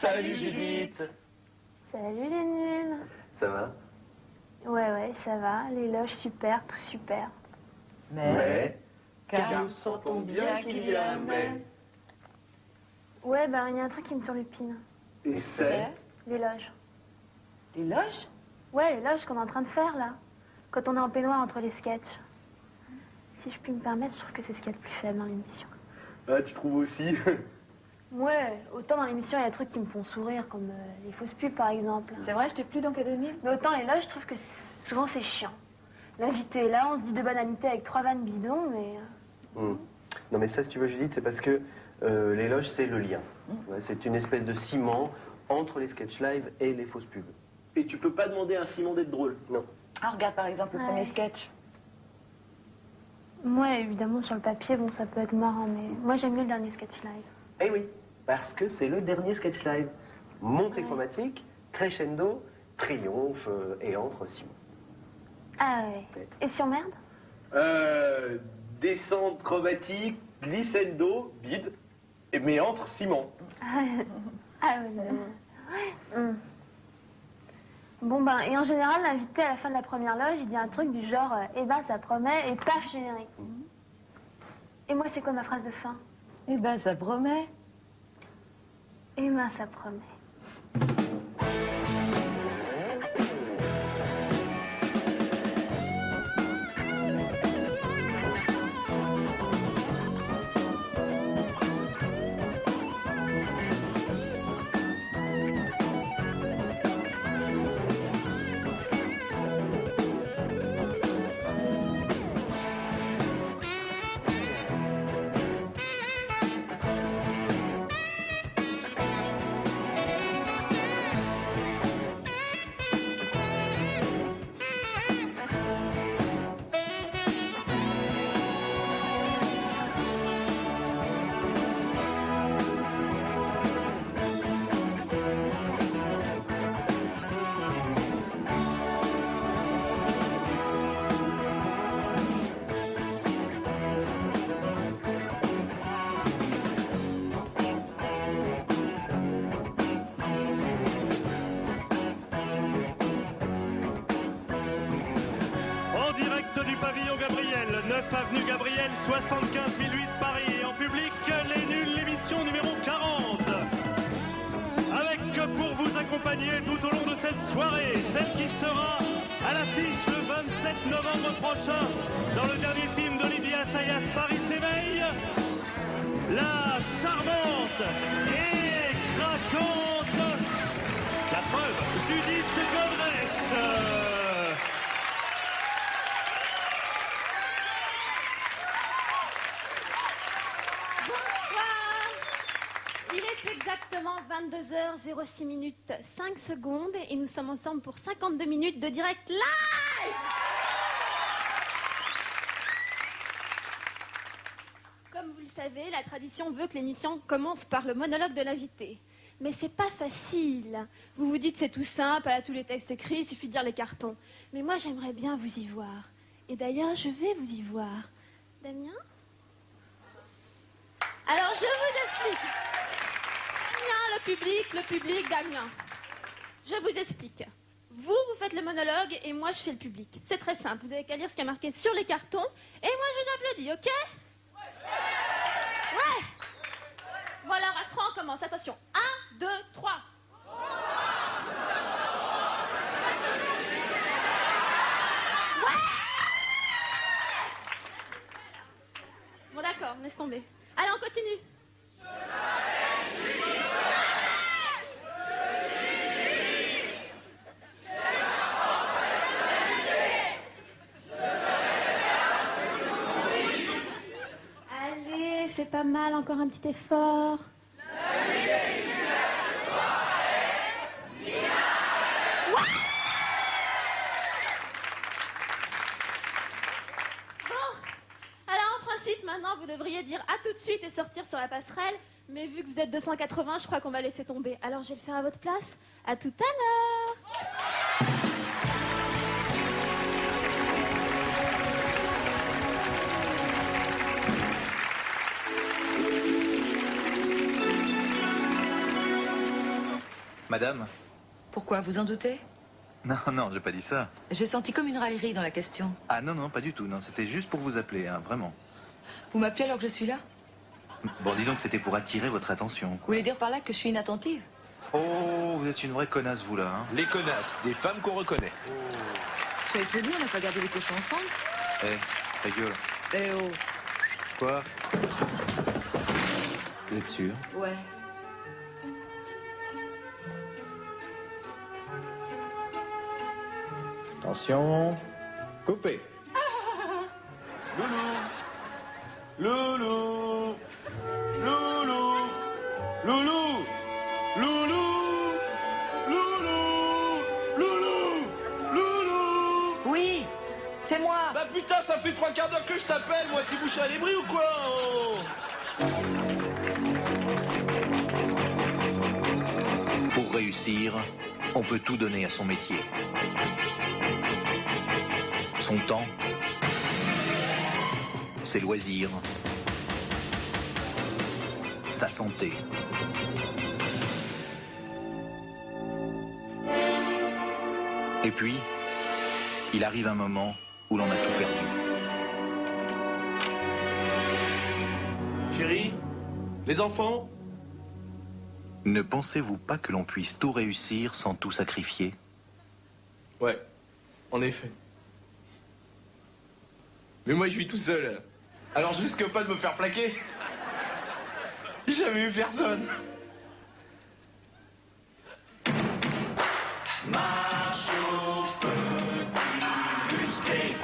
Salut Judith. Salut les nuls. Ça va? Ouais, ça va. Les loges super, tout super. Mais car nous sentons bien qu'il y a un mais. Ouais, ben il y a un truc qui me turlupine. Et c'est? Les loges. Les loges? Ouais, les loges qu'on est en train de faire là. Quand on est en peignoir entre les sketchs. Si je puis me permettre, je trouve que c'est ce qu'il y a de plus faible dans l'émission. Ah, tu trouves aussi? Ouais, autant dans l'émission, il y a des trucs qui me font sourire, comme les fausses pubs par exemple. C'est vrai, je t'ai plu dans K2000. Mais autant les loges, je trouve que souvent c'est chiant. L'invité est là, on se dit de banalités avec 3 vannes bidons, mais... Non mais ça, si tu veux Judith, c'est parce que les loges, c'est le lien. Ouais, c'est une espèce de ciment entre les sketchs live et les fausses pubs. Et tu peux pas demander à un ciment d'être drôle, non. Ah, regarde par exemple le premier sketch. Ouais, évidemment, sur le papier, bon, ça peut être marrant, mais moi j'aime mieux le dernier sketch live. Eh oui, parce que c'est le dernier sketch live. Montée chromatique, crescendo, triomphe et entre Simon. Ah ouais. Et si on merde? Descente chromatique, glissando, bide, mais entre Simon. Ah ouais. Bon ben, et en général, l'invité à la fin de la première loge, il dit un truc du genre eh ben ça promet, et paf, générique. Et moi, c'est quoi ma phrase de fin? Eh ben, ça promet. Eh ben, ça promet. Pavillon Gabriel, 9 avenue Gabriel, 75 008 Paris. Et en public, les nuls, l'émission numéro 40. Avec pour vous accompagner tout au long de cette soirée, celle qui sera à l'affiche le 27 novembre prochain dans le dernier film d'Olivier Assayas, Paris s'éveille, la charmante et craquante, la preuve, Judith Godrèche. Exactement 22h06 5 secondes et nous sommes ensemble pour 52 minutes de direct live. Comme vous le savez, la tradition veut que l'émission commence par le monologue de l'invité. Mais c'est pas facile. Vous vous dites c'est tout simple, à tous les textes écrits, il suffit de lire les cartons. Mais moi j'aimerais bien vous y voir. Et d'ailleurs je vais vous y voir. Damien? Alors je vous explique. Le public, Damien. Je vous explique. Vous faites le monologue et moi je fais le public. C'est très simple, vous avez qu'à lire ce qui est marqué sur les cartons et moi je n'applaudis, ok? Ouais. Bon alors à 3 on commence, attention. 1, 2, 3. Ouais. Bon d'accord, laisse tomber. Allez on continue. C'est pas mal, encore un petit effort. Bon, alors en principe, maintenant, vous devriez dire à tout de suite et sortir sur la passerelle. Mais vu que vous êtes 280, je crois qu'on va laisser tomber. Alors je vais le faire à votre place. À tout à l'heure. Madame? Pourquoi, vous en doutez? Non, non, j'ai pas dit ça. J'ai senti comme une raillerie dans la question. Ah non, non, pas du tout. Non, c'était juste pour vous appeler, hein, vraiment. Vous m'appelez alors que je suis là? Bon, disons que c'était pour attirer votre attention. Vous voulez dire par là que je suis inattentive? Oh, vous êtes une vraie connasse, vous, là, hein. Les connasses, des femmes qu'on reconnaît. Soyez prévenus, on n'a pas gardé les cochons ensemble. Eh, ta gueule. Eh oh. Quoi? Vous êtes sûr? Ouais. Attention. Coupé. Loulou. Loulou. Loulou. Loulou. Loulou. Loulou. Loulou. Loulou. Oui, c'est moi. Bah putain, ça fait 3 quarts d'heure que je t'appelle, moi, t'es bouché à l'ébris ou quoi? Pour réussir, on peut tout donner à son métier. Son temps, ses loisirs, sa santé. Et puis, il arrive un moment où l'on a tout perdu. Chérie, les enfants? Ne pensez-vous pas que l'on puisse tout réussir sans tout sacrifier? Ouais, en effet. Mais moi, je vis tout seul. Alors, je risque pas de me faire plaquer. J'ai jamais eu personne. Marche au petit musclé.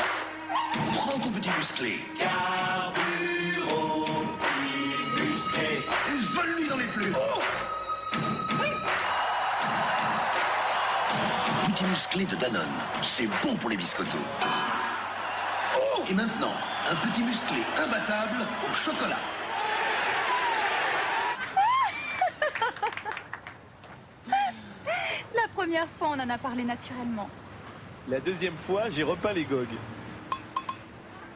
Prends ton petit musclé. Carbure au petit musclé. Et vole-lui dans les plumes. Petit musclé de Danone. C'est bon pour les biscottos. Et maintenant, un petit musclé imbattable au chocolat. La première fois, on en a parlé naturellement. La deuxième fois, j'ai repeint les gogues.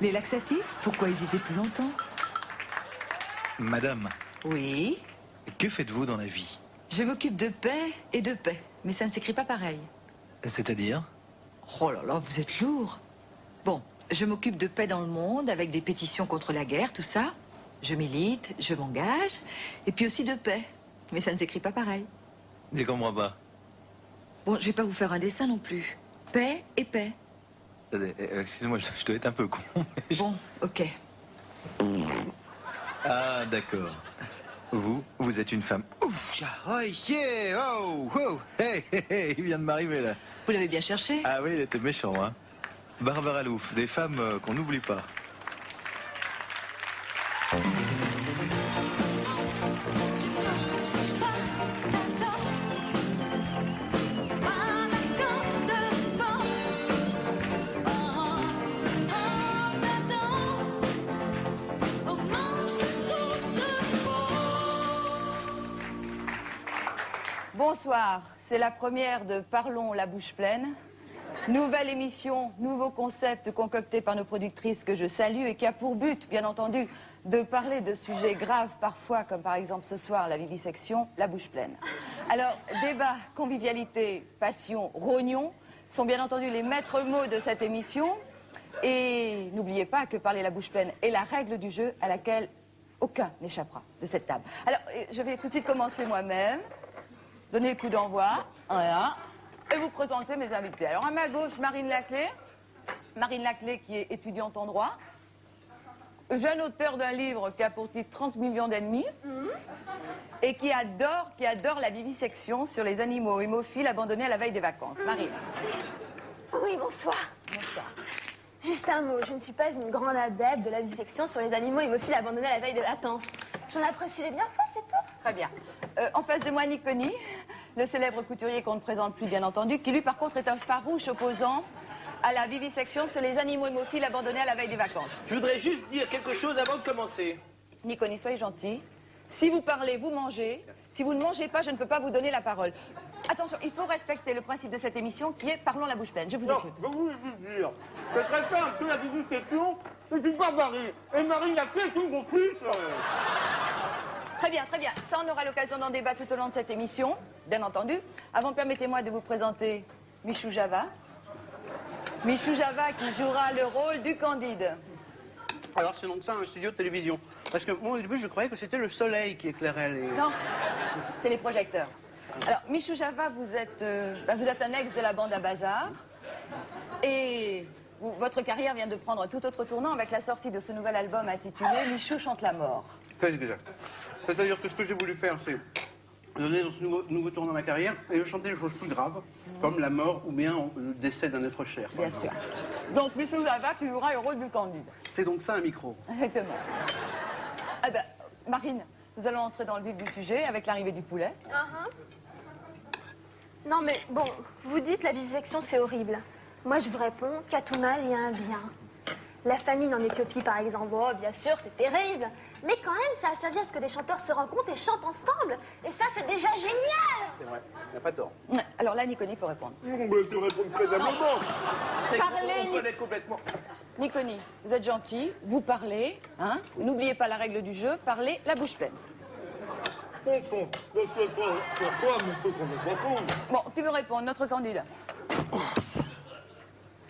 Les laxatifs? Pourquoi hésiter plus longtemps? Madame, Oui. que faites-vous dans la vie? Je m'occupe de paix et de paix, mais ça ne s'écrit pas pareil. C'est-à-dire? Oh là là, vous êtes lourd. Bon, je m'occupe de paix dans le monde avec des pétitions contre la guerre, tout ça. Je milite, je m'engage, et puis aussi de paix, mais ça ne s'écrit pas pareil. Je comprends pas. Bon, je vais pas vous faire un dessin non plus. Paix et paix. Excusez-moi, je dois être un peu con. Bon, ok. Ah, d'accord. Vous êtes une femme. Ouf, oh, yeah, oh, oh, hey, hey, hey, il vient de m'arriver là. Vous l'avez bien cherché? Ah oui, il était méchant, hein. Barbara Louf, des femmes qu'on n'oublie pas. Bonsoir, c'est la première de Parlons la bouche pleine. Nouvelle émission, nouveau concept concocté par nos productrices que je salue et qui a pour but, bien entendu, de parler de sujets graves parfois, comme par exemple ce soir la vivisection, la bouche pleine. Alors, débat, convivialité, passion, rognon sont bien entendu les maîtres mots de cette émission. Et n'oubliez pas que parler la bouche pleine est la règle du jeu à laquelle aucun n'échappera de cette table. Alors, je vais tout de suite commencer moi-même, donner le coup d'envoi, voilà, et vous présenter mes invités. Alors, à ma gauche, Marine Laclé. Marine Laclé qui est étudiante en droit, jeune auteur d'un livre qui a pour titre 30 millions d'ennemis, et qui adore la vivisection sur les animaux hémophiles abandonnés à la veille des vacances. Marine. Oui, bonsoir. Bonsoir. Juste un mot, je ne suis pas une grande adepte de la vivisection sur les animaux hémophiles abandonnés à la veille de vacances. J'en apprécie les bienfaits, c'est tout. Très bien. En face de moi, Niconi, le célèbre couturier qu'on ne présente plus, bien entendu, qui lui, par contre, est un farouche opposant à la vivisection sur les animaux hémophiles abandonnés à la veille des vacances. Je voudrais juste dire quelque chose avant de commencer. Niconi, soyez gentil. Si vous parlez, vous mangez. Si vous ne mangez pas, je ne peux pas vous donner la parole. Attention, il faut respecter le principe de cette émission qui est Parlons la bouche pleine. Je vous écoute. Je voulais juste dire, c'est très simple, la vivisection, c'est une barbarie. Et Marine Laclé est une grosse. Très bien, très bien. Ça, on aura l'occasion d'en débattre tout au long de cette émission, bien entendu. Avant, permettez-moi de vous présenter Michou Java. Michou Java qui jouera le rôle du Candide. Alors c'est donc ça un studio de télévision. Parce que moi au début je croyais que c'était le soleil qui éclairait les... Non, c'est les projecteurs. Alors, Michou Java, vous êtes un ex de la bande à Bazar. Et votre carrière vient de prendre un tout autre tournant avec la sortie de ce nouvel album intitulé Michou chante la mort. C'est exact. C'est-à-dire que ce que j'ai voulu faire, c'est donner dans ce nouveau tournant de ma carrière et chanter des choses plus graves, comme la mort ou bien le décès d'un être cher. Bien sûr. Donc Michou Java qui jouera le rôle du Candide. C'est donc ça un micro. Exactement. Ah ben, Marine, nous allons entrer dans le vif du sujet avec l'arrivée du poulet. Non mais bon, vous dites la vivisection c'est horrible. Moi je vous réponds qu'à tout mal il y a un bien. La famine en Éthiopie par exemple, oh bien sûr c'est terrible. Mais quand même ça a servi à ce que des chanteurs se rencontrent et chantent ensemble. Et ça c'est déjà génial. C'est vrai, il n'y a pas tort. Alors là, Niconi, il faut répondre. Tu réponds très aimablement. Parlez, On connaît complètement. Niconi, vous êtes gentil, vous parlez, hein. N'oubliez pas la règle du jeu, parlez la bouche pleine. Pourquoi, mais il faut qu'on me réponde. Bon, tu veux répondre, notre Candide.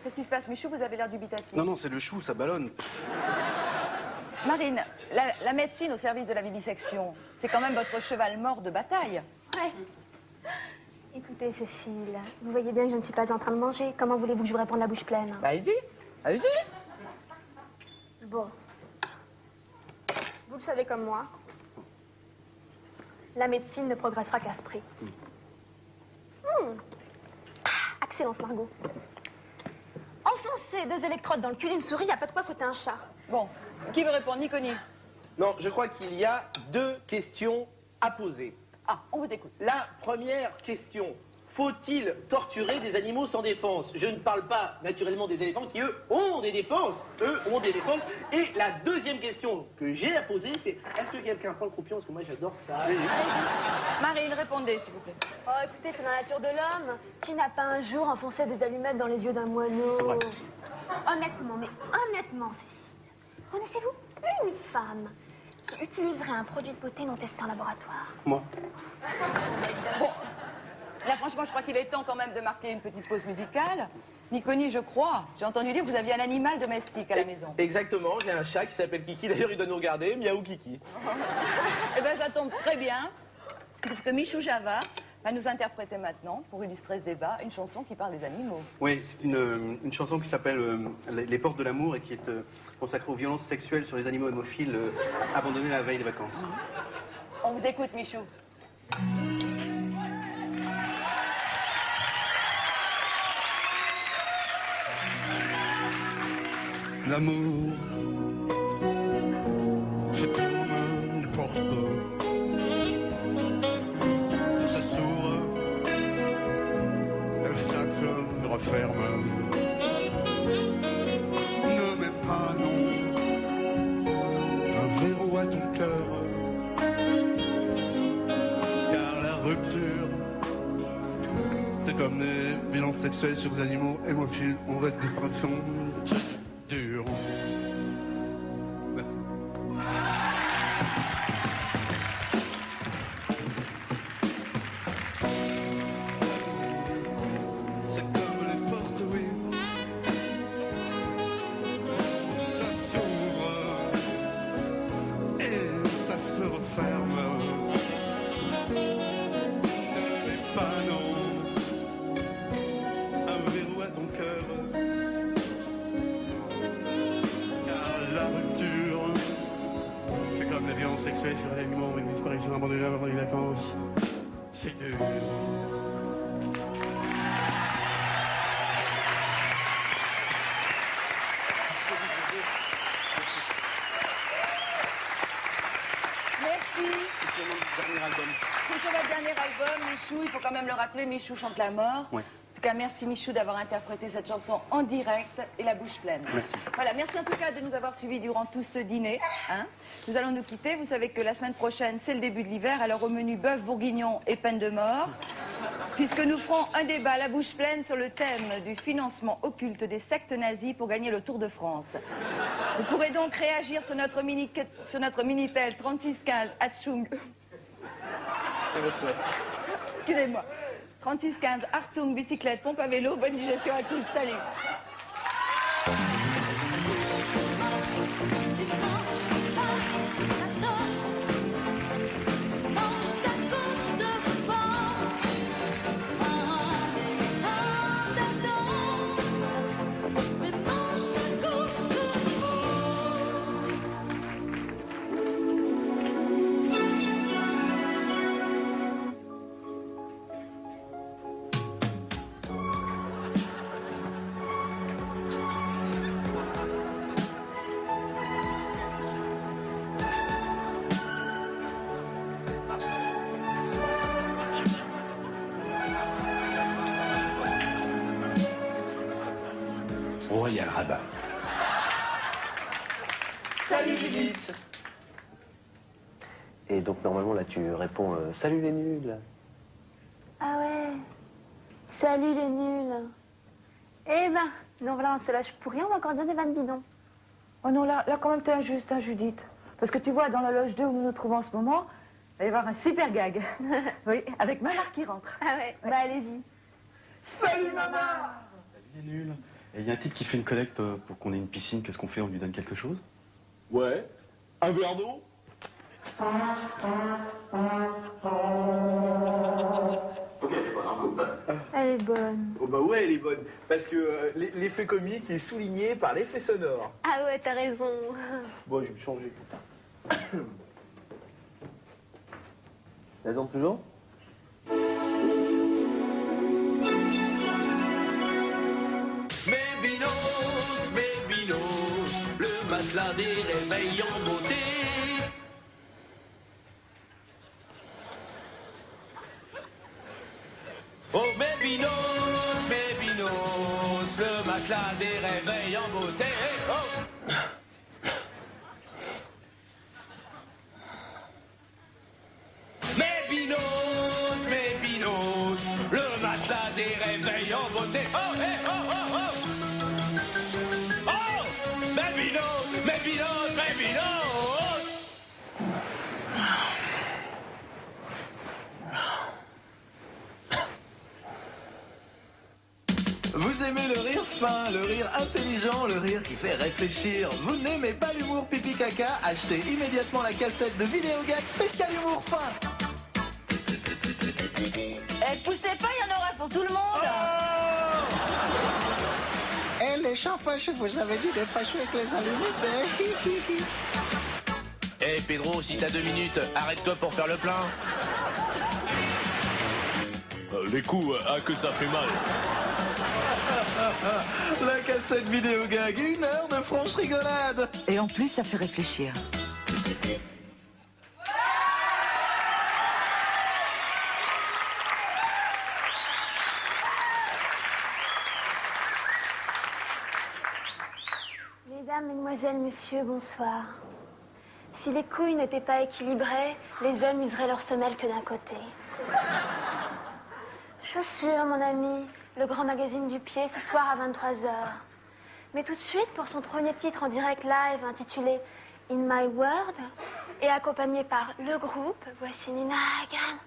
Qu'est-ce qui se passe, Michou? Vous avez l'air dubitatif. Non, c'est le chou, ça ballonne. Marine, la médecine au service de la vivisection, c'est quand même votre cheval mort de bataille. Ouais. Écoutez Cécile, vous voyez bien que je ne suis pas en train de manger. Comment voulez-vous que je vous réponde la bouche pleine? Allez-y, allez-y. Bon. Vous le savez comme moi. La médecine ne progressera qu'à ce prix. Excellence, Margot. Enfoncer 2 électrodes dans le cul d'une souris, y a pas de quoi fouetter un chat. Bon, qui veut répondre? Niconi. Non, je crois qu'il y a 2 questions à poser. Ah, on vous écoute. La première question, faut-il torturer des animaux sans défense? Je ne parle pas naturellement des éléphants qui, eux, ont des défenses. Eux ont des défenses. Et la deuxième question que j'ai à poser, c'est est-ce que quelqu'un prend le croupion? Parce que moi, j'adore ça. Allez-y. Marine, répondez, s'il vous plaît. Oh, écoutez, c'est dans la nature de l'homme. Qui n'a pas un jour enfoncé des allumettes dans les yeux d'un moineau? Honnêtement, mais honnêtement, Cécile, connaissez-vous une femme qui utiliserait un produit de beauté non testé en laboratoire? Moi. Bon, là, franchement, je crois qu'il est temps quand même de marquer une petite pause musicale. Niconi, je crois, j'ai entendu dire que vous aviez un animal domestique à la maison. Exactement, j'ai un chat qui s'appelle Kiki. D'ailleurs, il doit nous regarder. Miaou Kiki. Eh bien, ça tombe très bien, puisque Michou Java va nous interpréter maintenant, pour illustrer ce débat, une chanson qui parle des animaux. Oui, c'est une chanson qui s'appelle Les portes de l'amour et qui est consacrée aux violences sexuelles sur les animaux hémophiles abandonnés la veille des vacances. On vous écoute, Michou. L'amour, c'est comme une porte. Ça s'ouvre, chaque se referme. Ne mets pas non un verrou à ton cœur, car la rupture, c'est comme des violences sexuelles sur les animaux hémophiles en voie de disparition. Dur. Merci. C'est comme les portes, oui. Ça s'ouvre et ça se referme. Ne mets pas non un verrou à ton cœur. La rupture, c'est comme la violence sexuelle sur les animaux, une disparition abandonnée avant les vacances. C'est dur. Merci. C'est sur votre dernier album, Michou. Il faut quand même le rappeler, Michou chante la mort. Ouais. En tout cas, merci Michou d'avoir interprété cette chanson en direct et la bouche pleine. Merci. Voilà, merci en tout cas de nous avoir suivis durant tout ce dîner. Hein. Nous allons nous quitter. Vous savez que la semaine prochaine, c'est le début de l'hiver. Alors au menu bœuf bourguignon et peine de mort. puisque nous ferons un débat à la bouche pleine sur le thème du financement occulte des sectes nazies pour gagner le Tour de France. Vous pourrez donc réagir sur notre Minitel 3615 Hatchung. Excusez-moi. 3615 Hartung, bicyclette, pompe à vélo, bonne digestion à tous, salut. Royal Rabat. Salut Judith. Et donc normalement là tu réponds salut les nuls. Ah ouais. Salut les nuls. Eh ben, non voilà, c'est l'âge pourri, on va encore dire des vannes bidons. Oh non, là quand même t'es injuste, hein, Judith. Parce que tu vois, dans la loge 2 où nous nous trouvons en ce moment, il va y avoir un super gag. Oui, avec Maman qui rentre. Ah ouais, bah allez-y. Salut maman. Salut les nuls. Et il y a un type qui fait une collecte pour qu'on ait une piscine, qu'est-ce qu'on fait? On lui donne quelque chose? Ouais. Un verre d'eau? Ok, elle est bonne, un peu. Elle est bonne. Oh bah ouais, elle est bonne. Parce que l'effet comique est souligné par l'effet sonore. Ah ouais, t'as raison. Bon, je vais me changer. Attends toujours? Bébinos, le matelas des réveils en beauté. Oh Bébinos, le matelas des réveils en beauté. Oh. Bébinos, le matelas des réveils en beauté. Oh, hey, oh, oh, oh. Bébinos. Vous aimez le rire fin, le rire intelligent, le rire qui fait réfléchir. Vous n'aimez pas l'humour pipi caca? Achetez immédiatement la cassette de Vidéogag spécial humour fin. Eh, poussez pas, il y en aura pour tout le monde. Eh, les champagnes, je vous avais dit de pas jouer avec les allumettes. Eh Pedro, si t'as 2 minutes, arrête-toi pour faire le plein. Les coups, que ça fait mal. La cassette Vidéogag, 1 heure de franche rigolade. Et en plus, ça fait réfléchir. Mesdames, mesdemoiselles, messieurs, bonsoir. Si les couilles n'étaient pas équilibrées, les hommes useraient leur semelle que d'un côté. Chaussures, mon ami, le grand magazine du pied, ce soir à 23h. Mais tout de suite, pour son premier titre en direct live intitulé In My World, et accompagné par le groupe, voici Nina Hagen.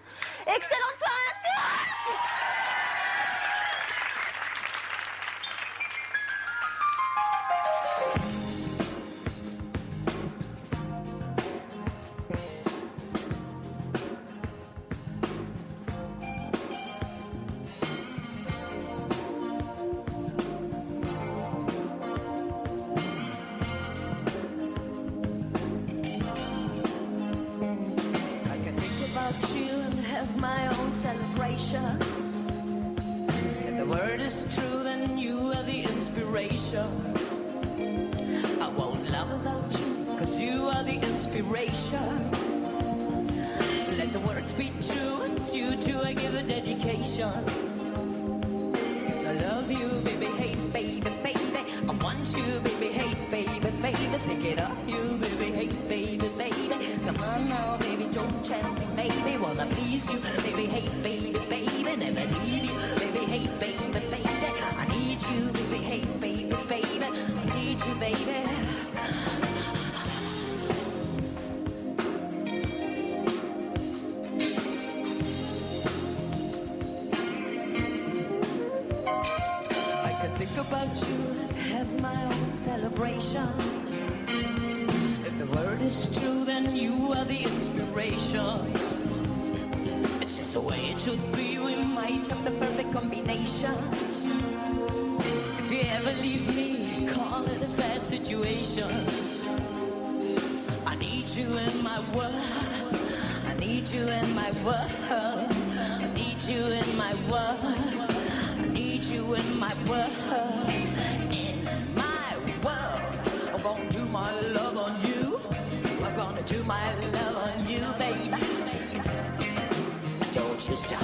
Excellente soirée à tous! If the word is true, then you are the inspiration. I won't love without you, cause you are the inspiration. Let the words be true, it's you to I give a dedication. Cause I love you, baby, hey, baby, baby. I want you, baby, hey, baby, baby. Pick it up, you, baby, hey, baby, baby. Come on now, baby, don't chance, maybe wanna please you. Baby, hey, baby, baby, never leave you. Baby, hey, baby, baby, I need you. Baby, hey, baby, baby, I need you, baby. Think about you, have my own celebration. If the word is true, then you are the inspiration. It's just the way it should be, we might have the perfect combination. If you ever leave me, call it a sad situation. I need you in my world. I need you in my world. I need you in my world. I need you in my world. In my world. I'm gonna do my love on you. I'm gonna do my love on you, baby. Don't you stop.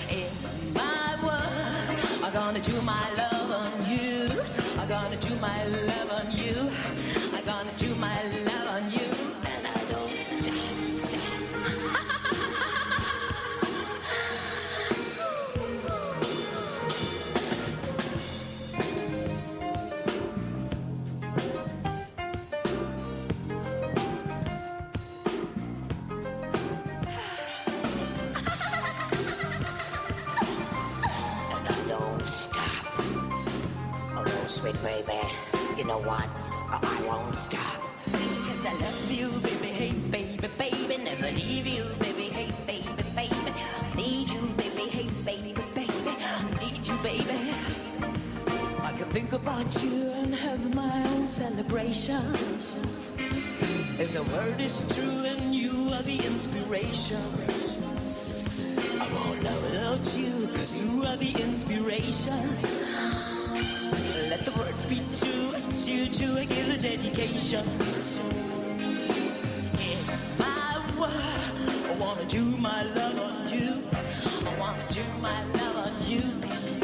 In my world. I'm gonna do my love on you. I'm gonna do my love on you. I'm gonna do my love on you. And I don't stop. Sweet baby, you know what? I won't stop. Cause I love you, baby, hey, baby, baby. Never leave you, baby, hey, baby, baby. I need you, baby, hey, baby, baby. I need you, baby. I can think about you and have my own celebration. If the word is true and you are the inspiration, I won't love without you, cause you are the inspiration. Let the words be true, it's you to I give the dedication. In my world, I wanna do my love on you. I wanna do my love on you, baby.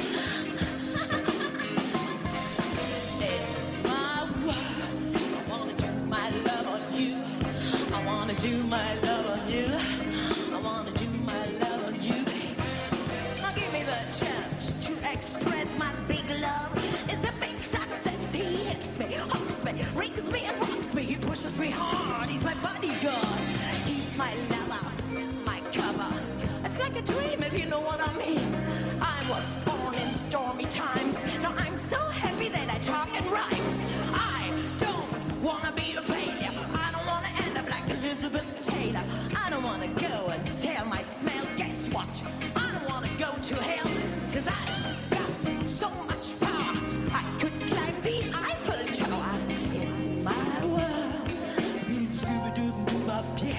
In my world, I wanna do my love on you. I wanna do my love on you. I wanna do my love on you, baby. Now give me the chance to express my big love. It's a big success. He hits me, hopes me, rings me and rocks me. He pushes me hard. He's my bodyguard. He's my lover, my cover. It's like a dream if you know what I mean. I was born in stormy times. Now I'm so happy that I talk in rhymes. I don't wanna be a failure. I don't wanna end up like Elizabeth Taylor. I don't wanna go and sell my smell. Guess what? I don't wanna go to hell. Cause I've got so much power. I could climb the Eiffel Tower. In my world. Yeah.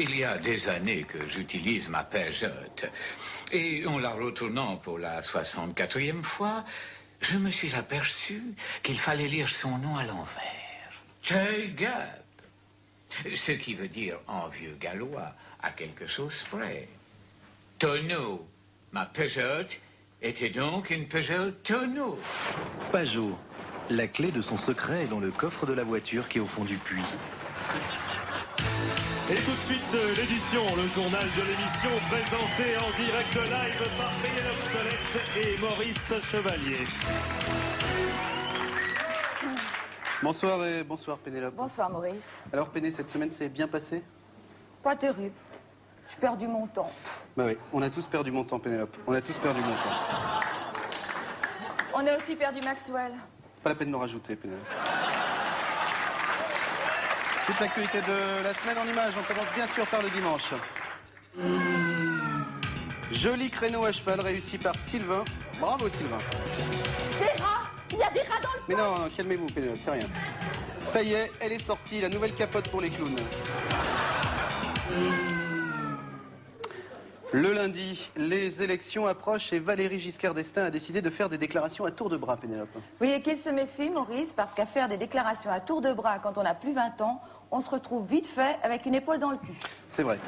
Il y a des années que j'utilise ma Peugeot. Et en la retournant pour la 64e fois, je me suis aperçu qu'il fallait lire son nom à l'envers. Teugab. Ce qui veut dire, en vieux gallois, à quelque chose près. Tonneau. Ma Peugeot était donc une Peugeot tonneau. Pajot. La clé de son secret est dans le coffre de la voiture qui est au fond du puits. Et tout de suite, l'édition, le journal de l'émission présenté en direct live par Pénélope Solette et Maurice Chevalier. Bonsoir et bonsoir Pénélope. Bonsoir Maurice. Alors Péné, cette semaine s'est bien passée? Pas terrible. J'ai perdu mon temps. Bah oui, on a tous perdu mon temps Pénélope. On a tous perdu mon temps. On a aussi perdu Maxwell. C'est pas la peine de nous rajouter Pénélope. Toute l'actualité de la semaine en images, on commence bien sûr par le dimanche. Joli créneau à cheval réussi par Sylvain. Bravo Sylvain. Des rats! Il y a des rats dans le Mais non, calmez-vous Pénélope, c'est rien. Ça y est, elle est sortie, la nouvelle capote pour les clowns. Le lundi, les élections approchent et Valéry Giscard d'Estaing a décidé de faire des déclarations à tour de bras, Pénélope. Oui, et qu'il se méfie, Maurice, parce qu'à faire des déclarations à tour de bras quand on a plus 20 ans, on se retrouve vite fait avec une épaule dans le cul. C'est vrai.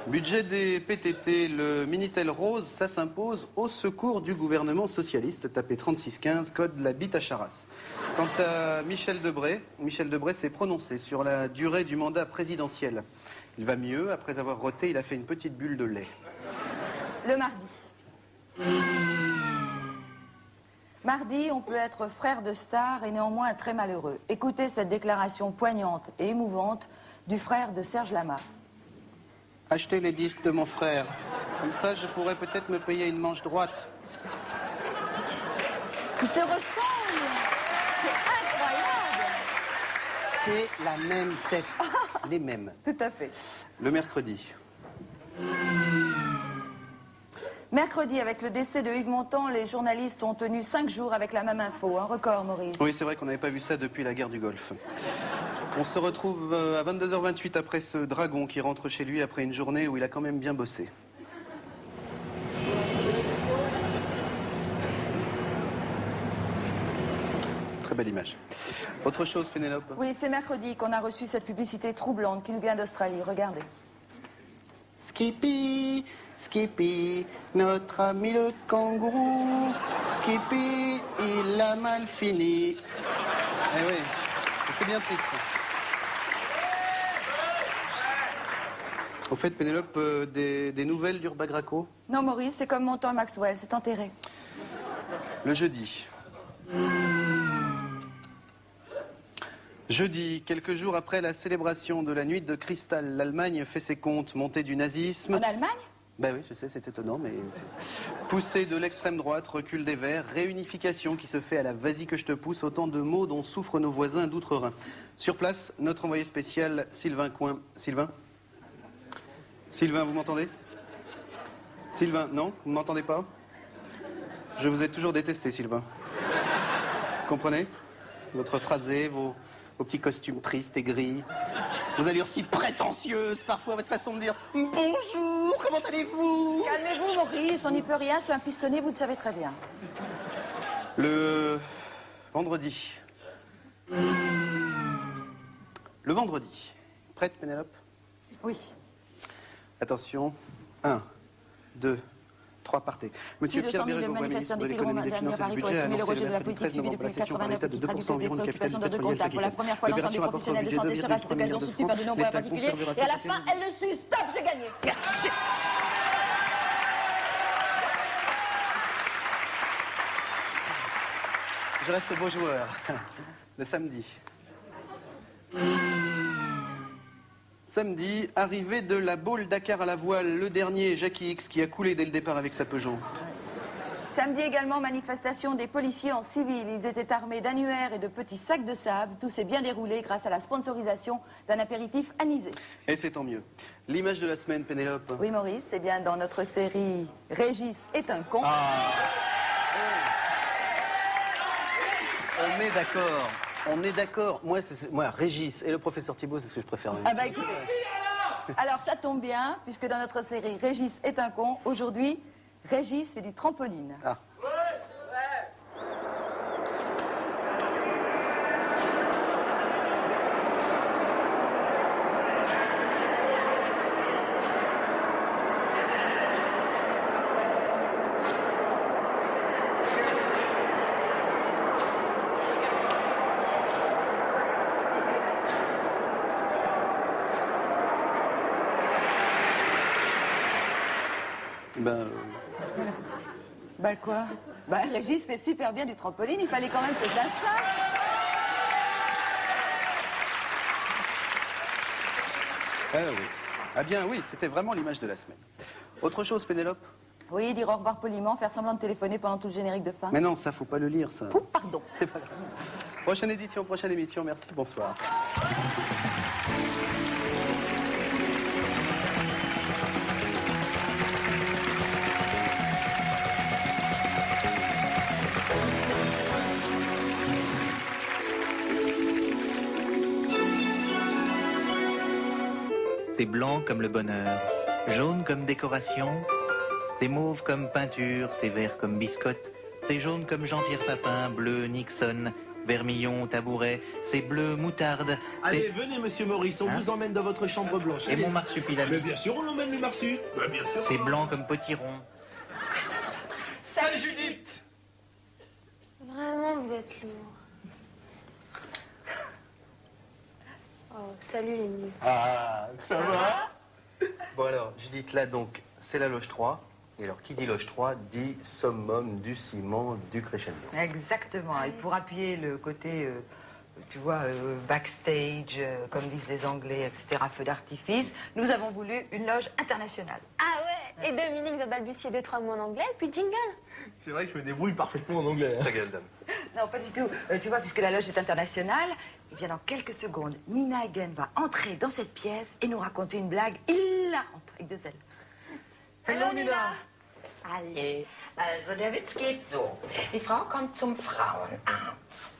Budget des PTT, le Minitel Rose, ça s'impose au secours du gouvernement socialiste. Tapez 3615, code la bite à Charras. Quant à Michel Debré s'est prononcé sur la durée du mandat présidentiel. Il va mieux, après avoir roté, il a fait une petite bulle de lait. Le mardi. Mardi, on peut être frère de star et néanmoins très malheureux. Écoutez cette déclaration poignante et émouvante du frère de Serge Lama. Achetez les disques de mon frère. Comme ça, je pourrais peut-être me payer une manche droite. Ils se ressemblent. C'est incroyable. C'est la même tête. Les mêmes. Tout à fait. Le mercredi. Mercredi, avec le décès de Yves Montand, les journalistes ont tenu 5 jours avec la même info. Un record, Maurice. Oui, c'est vrai qu'on n'avait pas vu ça depuis la guerre du Golfe. On se retrouve à 22h28 après ce dragon qui rentre chez lui après une journée où il a quand même bien bossé. Très belle image. Autre chose, Pénélope? Oui, c'est mercredi qu'on a reçu cette publicité troublante qui nous vient d'Australie. Regardez. Skippy, Skippy, notre ami le kangourou. Skippy, il a mal fini. Eh oui, c'est bien triste. Au fait, Pénélope, des nouvelles d'Urba Graco? Non, Maurice, c'est comme Montand et Maxwell, c'est enterré. Le jeudi. Jeudi, quelques jours après la célébration de la nuit de cristal, l'Allemagne fait ses comptes, montée du nazisme. En Allemagne? Ben oui, je sais, c'est étonnant, mais... Poussée de l'extrême droite, recul des Verts, réunification qui se fait à la vas-y que je te pousse, autant de maux dont souffrent nos voisins d'outre-Rhin. Sur place, notre envoyé spécial, Sylvain Coin. Sylvain? Sylvain, vous m'entendez? Sylvain, non? Vous ne m'entendez pas? Je vous ai toujours détesté, Sylvain. Vous comprenez? Votre phrasé, vos petits costumes tristes et gris. Vos allures si prétentieuses, parfois, votre façon de dire « Bonjour, comment allez-vous » Calmez-vous, Maurice, on n'y peut rien, c'est un pistonné, vous le savez très bien. Le vendredi. Le vendredi. Prête, Pénélope? Oui. Attention. 1, 2, 3, partez. Monsieur Pierre Bérégovoy, ministre de l'économie, des finances et du budget, a annoncé le mercredi 13 novembre la session par l'État de 2% environ de capital du pétrolier pour la première fois, l'ensemble des professionnels de santé sera à cette occasion soutenu par de nombreux particuliers. Et à la fin, elle le suit. Stop, j'ai gagné. Je reste beau joueur. Le samedi. Samedi, arrivée de la Baule Dakar à la voile, le dernier, Jackie X, qui a coulé dès le départ avec sa Peugeot. Samedi également, manifestation des policiers en civil. Ils étaient armés d'annuaires et de petits sacs de sable. Tout s'est bien déroulé grâce à la sponsorisation d'un apéritif anisé. Et c'est tant mieux. L'image de la semaine, Pénélope. Oui, Maurice, c'est bien dans notre série Régis est un con. On est d'accord. On est d'accord. Moi, Régis et le professeur Thibault, c'est ce que je préfère. Ah bah écoutez. Alors ça tombe bien, puisque dans notre série Régis est un con, aujourd'hui, Régis fait du trampoline. Ah. Bah quoi? Bah Régis fait super bien du trampoline, il fallait quand même que ça sache. Ah oui. Ah bien oui, c'était vraiment l'image de la semaine. Autre chose, Pénélope? Oui, dire au revoir poliment, faire semblant de téléphoner pendant tout le générique de fin. Mais non, ça, faut pas le lire, ça. Oh, pardon. C'est pas grave. Prochaine édition, prochaine émission, merci, bonsoir. C'est blanc comme le bonheur, jaune comme décoration, c'est mauve comme peinture, c'est vert comme biscotte, c'est jaune comme Jean-Pierre Papin, bleu Nixon, vermillon, tabouret, c'est bleu, moutarde. Allez, venez, monsieur Maurice, on vous emmène dans votre chambre blanche. Et mon marsupilami. Mais bien sûr, on emmène le marsu. Bah, bien sûr. C'est blanc comme potiron. Salut Judith. Vraiment, vous êtes lourd. Oh, salut les nuls. Ah, ça va? Bon alors, Judith, là donc, c'est la loge 3. Et alors, qui dit loge 3 dit summum du ciment du crescendo. Exactement. Et pour appuyer le côté, tu vois, backstage, comme disent les Anglais, etc., feu d'artifice, nous avons voulu une loge internationale. Ah ouais. Et Dominique va balbutier 2-3 mots en anglais, puis jingle. C'est vrai que je me débrouille parfaitement en anglais. Ta gueule, dame. Non, pas du tout. Tu vois, puisque la loge est internationale, eh bien, dans quelques secondes, Nina Hagen va entrer dans cette pièce et nous raconter une blague hilarante avec deux ailes. Hallo Nina. Hallo. Also der Witz geht so. Die Frau kommt zum Frauenarzt.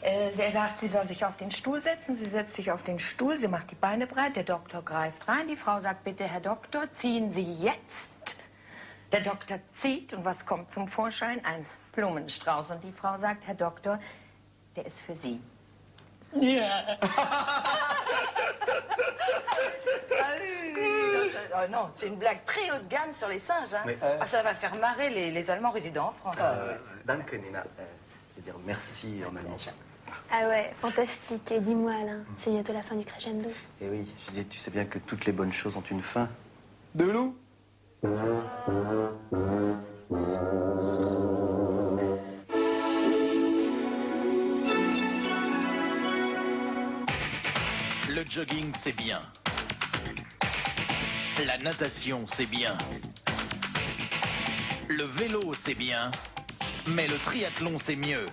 Der sagt, sie soll sich auf den Stuhl setzen. Sie setzt sich auf den Stuhl, sie macht die Beine breit. Der Doktor greift rein. Die Frau sagt, bitte, Herr Doktor, ziehen Sie jetzt. Der Doktor zieht und was kommt zum Vorschein? Ein Blumenstrauß. Und die Frau sagt, Herr Doktor, der ist für Sie. Ja. Ah non, c'est une blague très haut de gamme sur les singes. Hein. Ah, ça va faire marrer les Allemands résidant en France. Danke, Nina. Je veux dire merci en allemand. Ah ouais, fantastique. Et dis-moi, Alain, c'est bientôt la fin du crescendo. Et oui, Judith, tu sais bien que toutes les bonnes choses ont une fin. De loup. Le jogging, c'est bien. La natation, c'est bien. Le vélo, c'est bien. Mais le triathlon, c'est mieux.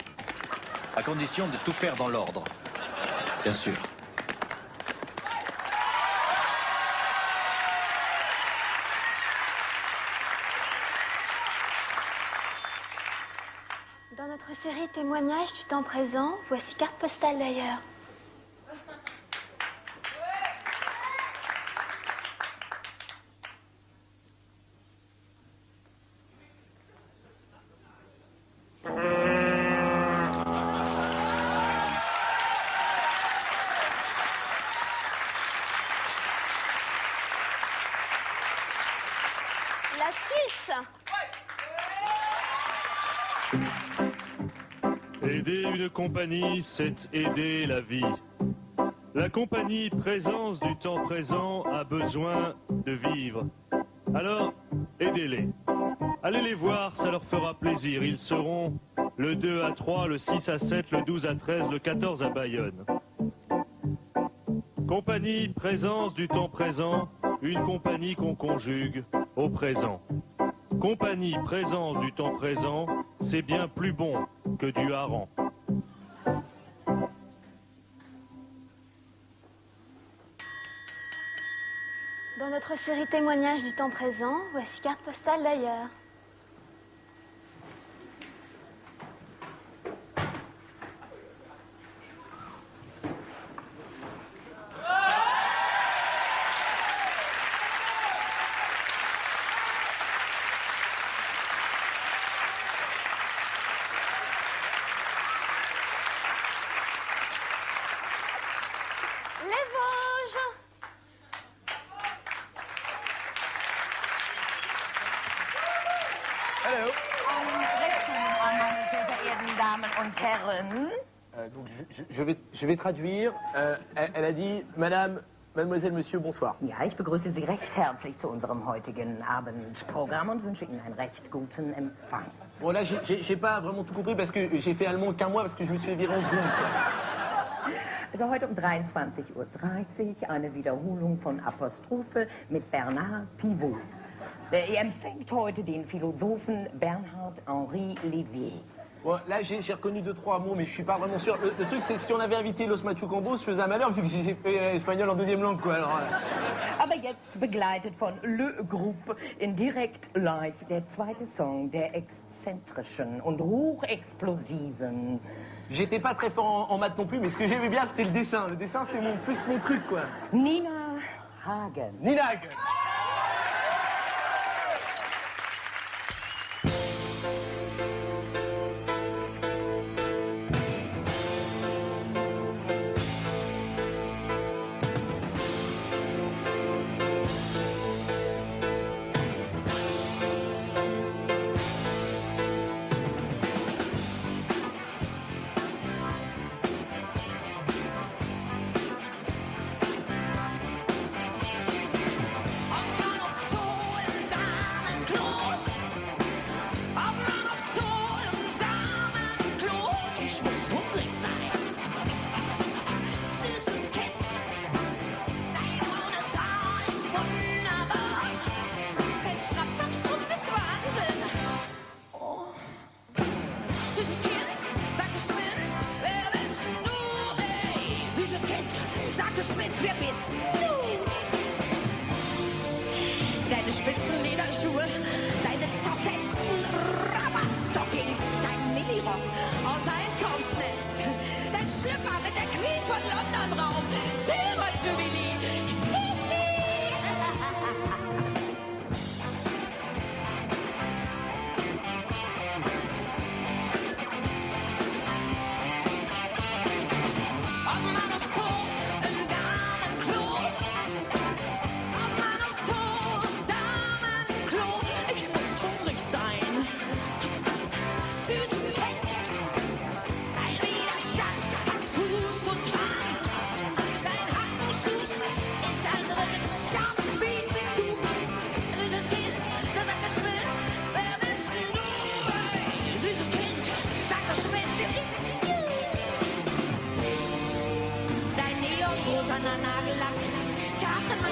À condition de tout faire dans l'ordre. Bien sûr. Dans notre série Témoignages du temps présent, voici carte postale d'ailleurs. La Suisse. Aider une compagnie, c'est aider la vie. La compagnie Présence du temps présent a besoin de vivre. Alors, aidez-les. Allez les voir, ça leur fera plaisir. Ils seront le 2 à 3, le 6 à 7, le 12 à 13, le 14 à Bayonne. Compagnie Présence du temps présent, une compagnie qu'on conjugue au présent. Compagnie Présence du temps présent, c'est bien plus bon que du hareng. Dans notre série Témoignages du temps présent, voici carte postale d'ailleurs. Les Vosges. Hallo. Meine sehr verehrten Damen und Herren. Donc je vais traduire. Elle a dit, Madame, Mademoiselle, Monsieur, bonsoir. Ja, ich begrüße Sie recht herzlich zu unserem heutigen Abendprogramm und wünsche Ihnen einen recht guten Empfang. Bon là, j'ai pas vraiment tout compris parce que j'ai fait allemand qu'un mois parce que je me suis fait virer en seconde. Also heute um 23:30 Uhr eine Wiederholung von Apostrophe mit Bernard Pivot. Er empfängt heute den Philosophen Bernhard-Henri Lévy. Bon, là, j'ai reconnu 2-3 mots, mais je suis pas vraiment sûr. Le truc, c'est que si on avait invité Los Machucambos, je faisais un malheur vu que j'ai fait espagnol en deuxième langue, quoi. Alors, Aber jetzt begleitet von Le Groupe in direkt live der zweite Song der exzentrischen und hochexplosiven. J'étais pas très fort en maths non plus, mais ce que j'aimais bien, c'était le dessin. Le dessin, c'était plus mon truc, quoi. Nina Hagen. Nina Hagen.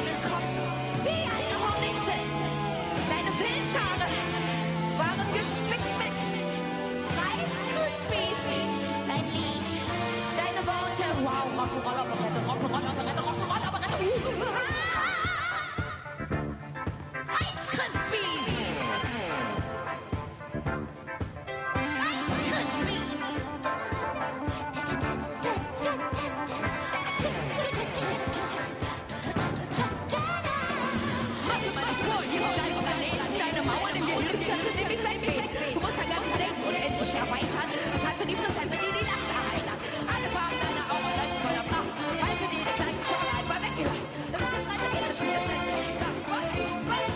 deinen Kopf wie eine Hornisse. Deine Filzhaare waren gespickt mit Reiskrispies. Dein Lied, deine Worte, wow, Rock'n'Roll, Operette, Rock'n'Roll, Operette, Rock'n'Roll, Operette. Reiskrispies. Erweitern. Das heißt, die Prinzessin, die Lacht erheitert. Alle Farben deiner Augen löscht Feuer blau. Weil für die kleine Zorn einfach weg. Das ist das reine Widerspiel, das heißt, ich schlaf. Hey,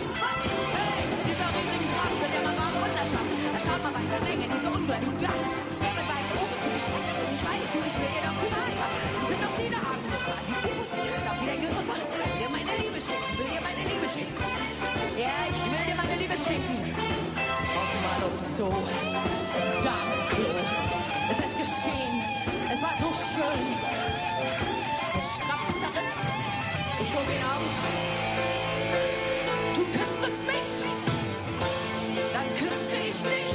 dieser riesige Drachen, der man war wunderschön. Da schaut man bei der Menge, diese ungläubigen Glas. Der mit beiden Ohren zu besprechen. Und ich weiß, ich will dir doch viel weiter. Ich will doch wieder haben. Darf ich dein Gehirn machen? Dir meine Liebe schenken. Will dir meine Liebe schenken. Ja, ich will dir meine Liebe schenken. Auf mal auf Zoo. Es ist geschehen. Es war so schön. Der Straff zerriss. Ich hob ihn auf. Du küsstest mich. Dann küsste ich dich.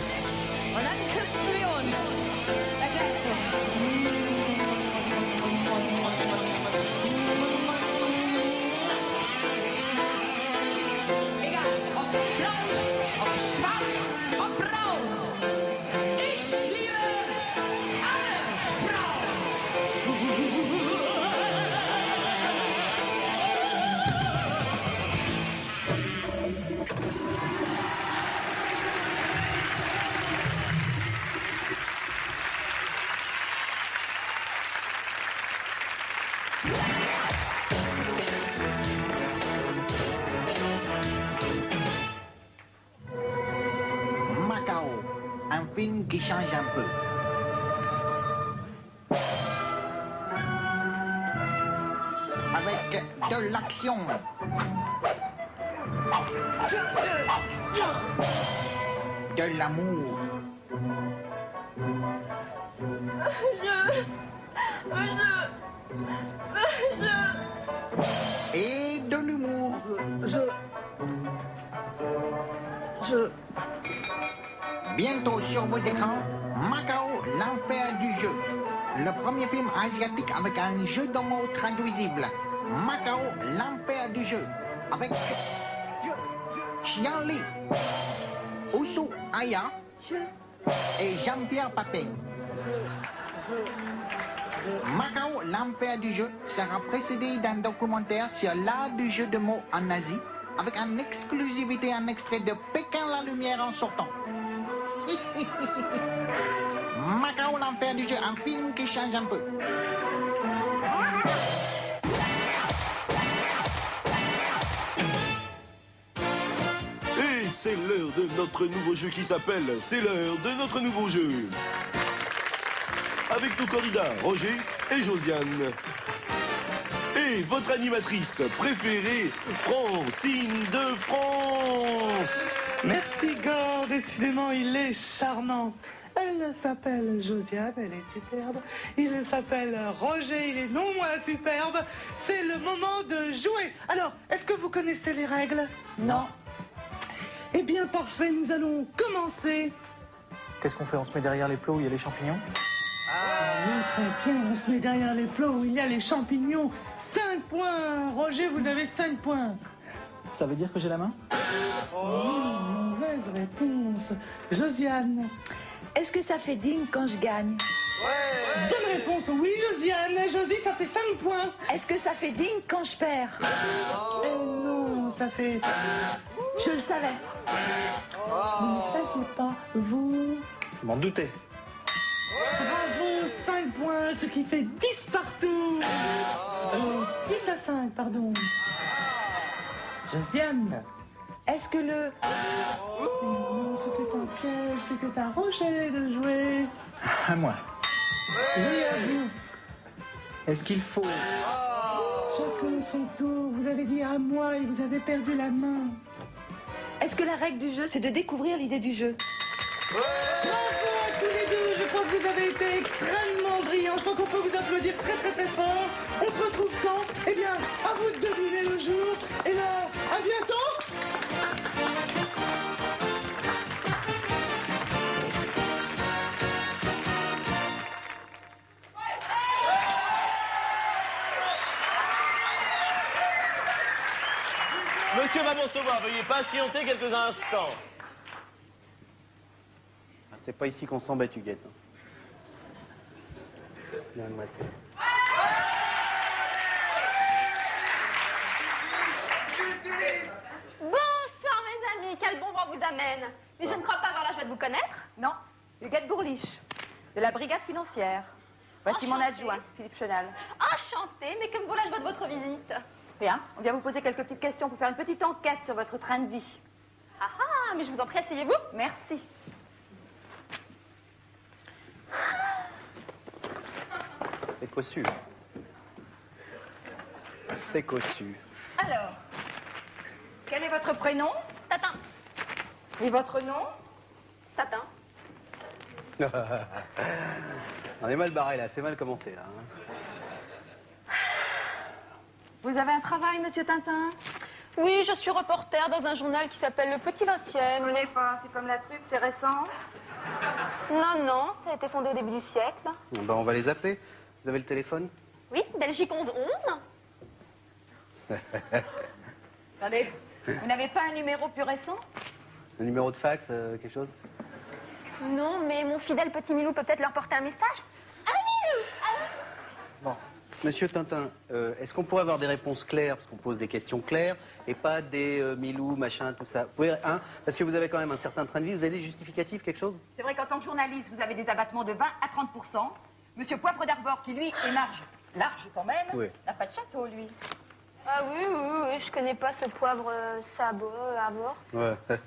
Und dann küssten wir uns. Da gleich egal, ob blau, ob schwarz, ob braun. Macao, un film qui change un peu. Avec de l'action. De l'amour. Et de l'humour. Bientôt sur vos écrans, Macao, l'enfer du jeu. Le premier film asiatique avec un jeu de mots traduisible. Macao, l'enfer du jeu. Avec Xian Li, Usu Aya et Jean-Pierre Papin. Macao, l'enfer du jeu sera précédé d'un documentaire sur l'art du jeu de mots en Asie, avec en exclusivité un extrait de Pékin la lumière en sortant. Macao, l'enfer du jeu, un film qui change un peu. Et c'est l'heure de notre nouveau jeu qui s'appelle C'est l'heure de notre nouveau jeu. Avec nos candidats Roger et Josiane. Et votre animatrice préférée, Francine de France. Merci Gore, décidément il est charmant. Elle s'appelle Josiane, elle est superbe. Il s'appelle Roger, il est non moins superbe. C'est le moment de jouer. Alors, est-ce que vous connaissez les règles? Non. Eh bien parfait, nous allons commencer. Qu'est-ce qu'on fait? On se met derrière les plots où il y a les champignons? Oui, très bien, on se met derrière les plots où il y a les champignons. 5 points. Roger, vous avez 5 points. Ça veut dire que j'ai la main? Mauvaise réponse. Josiane. Est-ce que ça fait ding quand je gagne? Bonne réponse, oui, Josiane. Josie, ça fait 5 points. Est-ce que ça fait ding quand je perds? Eh non, ça fait... Je le savais. Ne saviez pas, vous... Je m'en doutais. Bravo, 5 points, ce qui fait 10 partout. 10 à 5, pardon. Josiane. Est-ce que le... Non, c'était un piège, c'était à Roger de jouer. À moi. Oui, à vous. Est-ce qu'il faut... Chacun son tour, vous avez dit à moi et vous avez perdu la main. Est-ce que la règle du jeu, c'est de découvrir l'idée du jeu? Bravo à tous les deux, je crois que vous avez été extrêmement brillants. je crois qu'on peut vous applaudir très très très fort. On se retrouve quand? Eh bien, à vous de deviner le jour et l'heure. À bientôt. Monsieur va recevoir, veuillez patienter quelques instants. Ah, c'est pas ici qu'on s'embête, Huguette. Donne-moi ça. Bonsoir mes amis, quel bon vent vous amène. Mais je ne crois pas avoir la joie de vous connaître. Non, Huguette Bourliche, de la brigade financière. Voici mon Enchantée. adjoint, Philippe Chenal. Enchantée, mais que me vaut la joie de votre visite? Rien, on vient vous poser quelques petites questions pour faire une petite enquête sur votre train de vie. Ah ah, mais je vous en prie, asseyez-vous. Merci. C'est cossu. C'est cossu. Alors, quel est votre prénom? Tatin. Et votre nom? Tatin. On est mal barré là, c'est mal commencé là. Hein. Vous avez un travail, monsieur Tintin? Oui, je suis reporter dans un journal qui s'appelle Le Petit 20e. Je connais pas, c'est comme la truffe, c'est récent. Non, non, ça a été fondé au début du siècle. Bon, ben, on va les appeler. Vous avez le téléphone? Oui, Belgique 1111. Attendez, vous n'avez pas un numéro plus récent? Un numéro de fax, quelque chose? Non, mais mon fidèle petit Milou peut peut-être leur porter un message. Ah, Milou! Bon. Monsieur Tintin, est-ce qu'on pourrait avoir des réponses claires, parce qu'on pose des questions claires, et pas des Milou, machin, tout ça? Vous pouvez, hein, parce que vous avez quand même un certain train de vie, vous avez des justificatifs, quelque chose? C'est vrai qu'en tant que journaliste, vous avez des abattements de 20 à 30%. Monsieur Poivre d'Arbor, qui lui est large quand même, Oui. n'a pas de château, lui. Ah oui, je connais pas ce poivre sabot à bord. Ouais, ça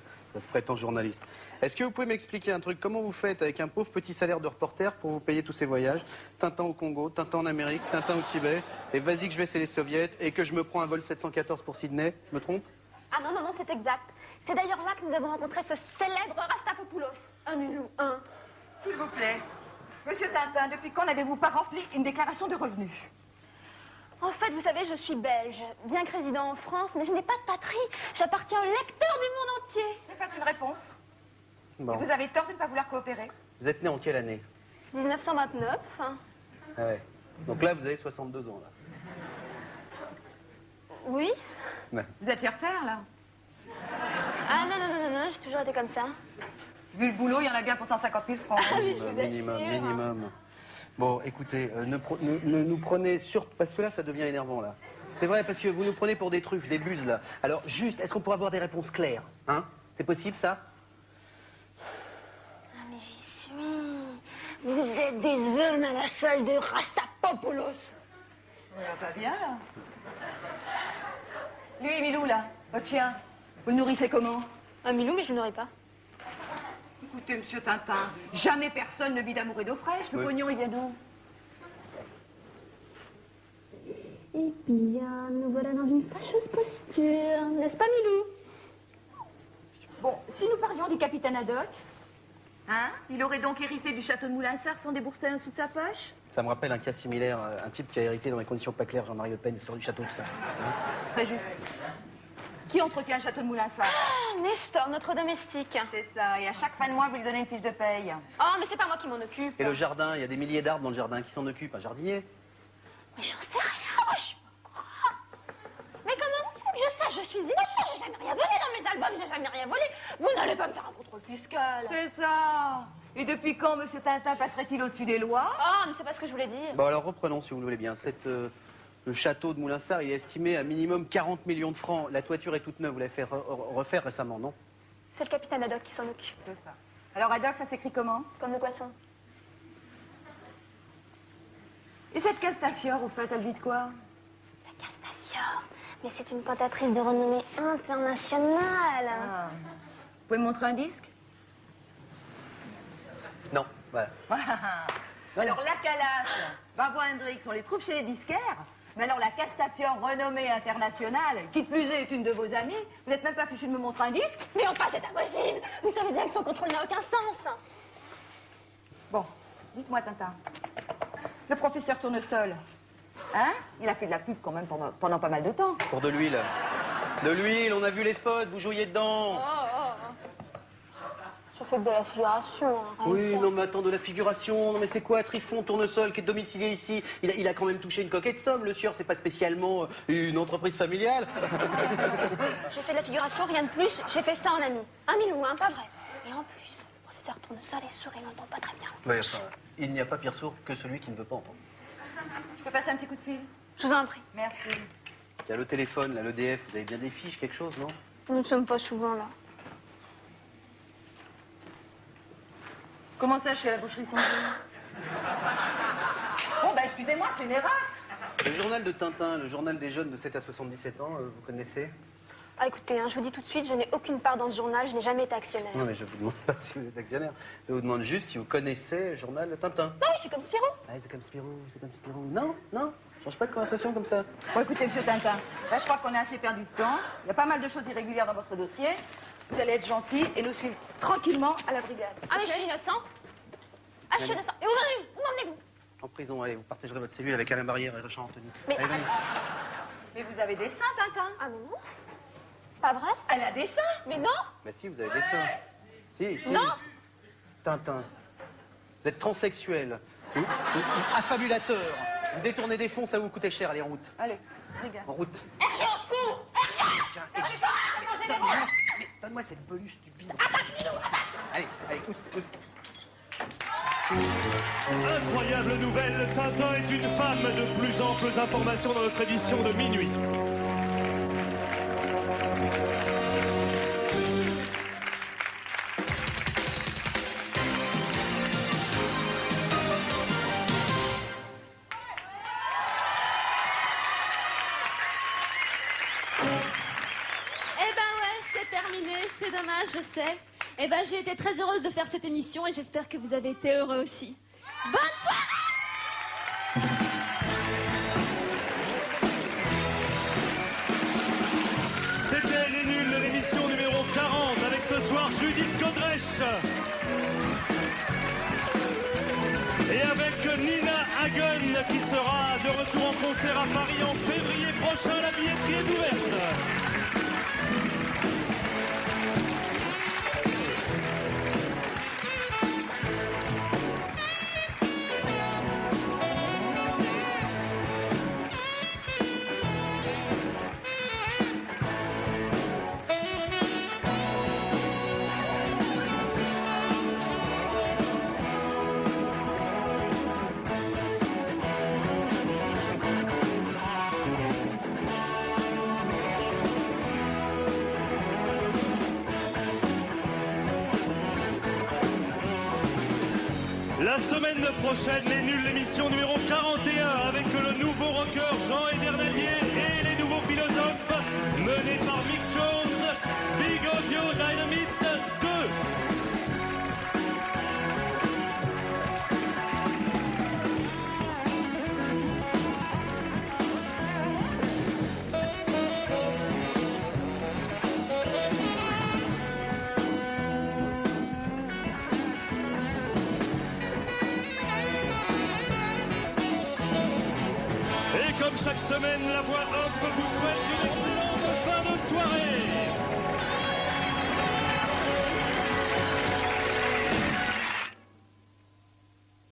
se prétend journaliste. Est-ce que vous pouvez m'expliquer un truc? Comment vous faites avec un pauvre petit salaire de reporter pour vous payer tous ces voyages? Tintin au Congo, Tintin en Amérique, Tintin au Tibet, et vas-y que je vais c'est les soviets, et que je me prends un vol 714 pour Sydney, je me trompe? Ah non, non, non, c'est exact. C'est d'ailleurs là que nous avons rencontré ce célèbre Rastapopoulos. Un Milou, un. S'il vous plaît, monsieur Tintin, depuis quand n'avez-vous pas rempli une déclaration de revenus? En fait, vous savez, je suis belge, bien que résident en France, mais je n'ai pas de patrie. J'appartiens aux lecteurs du monde entier. C'est pas une réponse. Bon. Et vous avez tort de ne pas vouloir coopérer. Vous êtes né en quelle année? 1929. Ah ouais. Donc là, vous avez 62 ans, là. Oui. Ouais. Vous êtes faire là? Ah non, non, non, non, non, j'ai toujours été comme ça. Vu le boulot, il y en a bien pour 150 000 francs. Ah oui, je vous Minimum, assure. minimum. Bon, écoutez, ne nous prenez sur... Parce que là, ça devient énervant, là. C'est vrai, parce que vous nous prenez pour des truffes, des buses, là. Alors, juste, est-ce qu'on pourrait avoir des réponses claires? Hein? C'est possible, ça? Ah mais j'y suis. Vous êtes des hommes à la solde de Rastapopoulos. On va pas bien, là. Lui, Milou, là, votre chien, vous le nourrissez comment? Un Milou, mais je le nourris pas. Écoutez, monsieur Tintin, jamais personne ne vit d'amour et d'eau fraîche. Le Oui. pognon, il vient d'où? Et bien, nous voilà dans une fâcheuse posture, n'est-ce pas, Milou? Bon, si nous parlions du capitaine Haddock, hein? Il aurait donc hérité du château de Moulinsart sans débourser un sou de sa poche? Ça me rappelle un cas similaire, un type qui a hérité dans des conditions pas claires, Jean-Marie Le Pen, l'histoire du château, tout ça. Hein? Très juste. Qui entretient le château de Moulinsart? Ah, Nestor, notre domestique. C'est ça, et à chaque fin de mois, vous lui donnez une fiche de paye. Oh, mais c'est pas moi qui m'en occupe. Et le jardin, il y a des milliers d'arbres dans le jardin. Qui s'en occupe? Un jardinier? Mais j'en sais rien, moi, je... Mais comment voulez-vous que je sache? Je suis innocente, j'ai jamais rien volé dans mes albums, j'ai jamais rien volé. Vous n'allez pas me faire un contrôle fiscal. C'est ça. Et depuis quand monsieur Tintin passerait-il au-dessus des lois? Ah, mais c'est pas ce que je voulais dire. Bon, alors reprenons, si vous le voulez bien. Le château de Moulinsart, il est estimé à minimum 40 millions de francs. La toiture est toute neuve, vous l'avez fait refaire récemment, non? C'est le capitaine Haddock qui s'en occupe. C'est ça. Alors Haddock, ça s'écrit comment? Comme le poisson. Et cette Castafiore, au fait, elle vit de quoi? La Castafiore. Mais c'est une cantatrice de renommée internationale. Ah. Vous pouvez me montrer un disque? Non, voilà. Alors la Calasse, Barbara Hendricks, on les trouve chez les disquaires. Mais alors la Castafiore, renommée internationale, qui de plus est une de vos amies, vous n'êtes même pas fichu de me montrer un disque? Mais enfin, c'est impossible. Vous savez bien que son contrôle n'a aucun sens. Bon, dites-moi, Tintin. Le professeur Tournesol. Hein? Il a fait de la pub quand même pendant pas mal de temps. Pour de l'huile. De l'huile, on a vu les spots, vous jouiez dedans. Je fais de la figuration. Hein, Oui, non mais attends, de la figuration, non mais c'est quoi Trifon Tournesol qui est domicilié ici? Il a quand même touché une coquette somme, le sieur, c'est pas spécialement une entreprise familiale. J'ai fait de la figuration, rien de plus. J'ai fait ça en ami. Un milou, hein, pas vrai. Et en plus, le professeur Tournesol est sourd, il n'entend pas très bien. Ouais, enfin, il n'y a pas pire sourd que celui qui ne veut pas entendre. Je peux passer un petit coup de fil? Je vous en prie. Merci. Il y a le téléphone, là, l'EDF, vous avez bien des fiches, quelque chose, non? Nous ne sommes pas souvent là. Comment ça, je suis à la boucherie Saint-Denis? Bon, bah excusez-moi, c'est une erreur. Le journal de Tintin, le journal des jeunes de 7 à 77 ans, vous connaissez? Ah, écoutez, hein, je vous dis tout de suite, je n'ai aucune part dans ce journal, je n'ai jamais été actionnaire. Non mais je vous demande pas si vous êtes actionnaire. Je vous demande juste si vous connaissez le journal de Tintin. Non, oui, c'est comme Spirou. Ah, c'est comme Spirou, c'est comme Spirou. Non, non, change pas de conversation comme ça. Bon, écoutez, monsieur Tintin, là, je crois qu'on a assez perdu de temps. Il y a pas mal de choses irrégulières dans votre dossier. Vous allez être gentil et nous suivre tranquillement à la brigade. Ah, mais je suis innocent. Ah, je suis innocent. Et où m'emmenez-vous? Où m'emmenez-vous? En prison, allez, vous partagerez votre cellule avec Alain Barrière et Richard Anthony. Mais, allez, venez. Mais vous avez des seins, Tintin? Ah, mais non. Pas vrai? Elle a des seins? Mais non. Mais si, vous avez des seins. Si. Non. Tintin, vous êtes transsexuel, affabulateur, vous détournez des fonds, ça va vous coûter cher, allez en route. Allez, brigade. En route. Hergé, au secours! Hergé! Tiens, donne-moi cette peluche stupide. Allez, allez, pousse. Incroyable nouvelle, Tintin est une femme. De plus amples informations dans notre édition de minuit. C'est dommage, je sais. Eh ben, j'ai été très heureuse de faire cette émission et j'espère que vous avez été heureux aussi. Bonne soirée! C'était Les Nuls, l'émission numéro 40, avec ce soir Judith Godrèche. Et avec Nina Hagen qui sera de retour en concert à Paris en février prochain. La billetterie est ouverte. La semaine prochaine, Les Nuls, l'émission numéro 41, avec le nouveau rocker Jean Edernalier et les nouveaux philosophes, menés par Mick Jones, Big Audio Dynamite 2. Comme chaque semaine, la voix off vous souhaite une excellente fin de soirée.